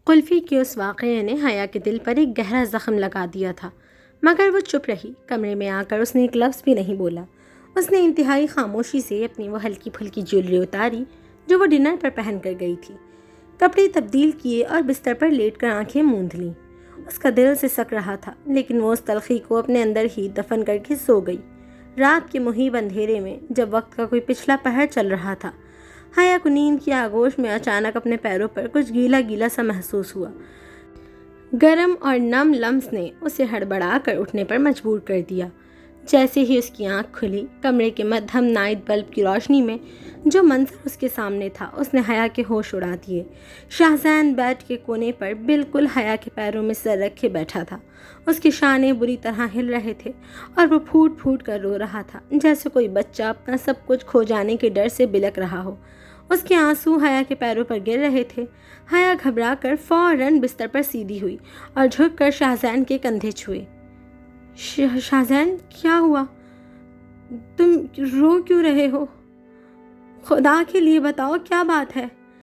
قلفی کے اس واقعے نے حیا کے دل پر ایک گہرا زخم لگا دیا تھا، مگر وہ چپ رہی۔ کمرے میں آ کر اس نے ایک لفظ بھی نہیں بولا۔ اس نے انتہائی خاموشی سے اپنی وہ ہلکی پھلکی جویلری اتاری جو وہ ڈنر پر پہن کر گئی تھی، کپڑے تبدیل کیے اور بستر پر لیٹ کر آنکھیں موند لیں۔ اس کا دل سسک رہا تھا، لیکن وہ اس تلخی کو اپنے اندر ہی دفن کر کے سو گئی۔ رات کے محیب اندھیرے میں جب وقت کا کوئی پچھلا پہر چل رہا تھا، حیا کو نیند کی آغوش میں اچانک اپنے پیروں پر کچھ گیلا گیلا سا محسوس ہوا۔ گرم اور نم لمس نے اسے ہڑبڑا کر اٹھنے پر مجبور کر دیا۔ جیسے ہی اس کی آنکھ کھلی، کمرے کے مدھم نائٹ بلب کی روشنی میں جو منظر اس کے سامنے تھا اس نے حیا کے ہوش اڑا دیے۔ شاہزین بیڈ کے کونے پر بالکل حیا کے پیروں میں سر رکھے بیٹھا تھا۔ اس کے شانے بری طرح ہل رہے تھے اور وہ پھوٹ پھوٹ کر رو رہا تھا، جیسے کوئی بچہ اپنا سب کچھ کھو جانے کے ڈر سے بلک رہا ہو۔ اس کے آنسو حیا کے پیروں پر گر رہے تھے۔ حیا گھبرا کر فوراً بستر پر سیدھی ہوئی اور جھک کر شاہزین کے کندھے چھوئے۔ شاہزین، کیا ہوا؟ تم رو کیوں رہے ہو؟ خدا کے لیے بتاؤ، کیا بات ہے؟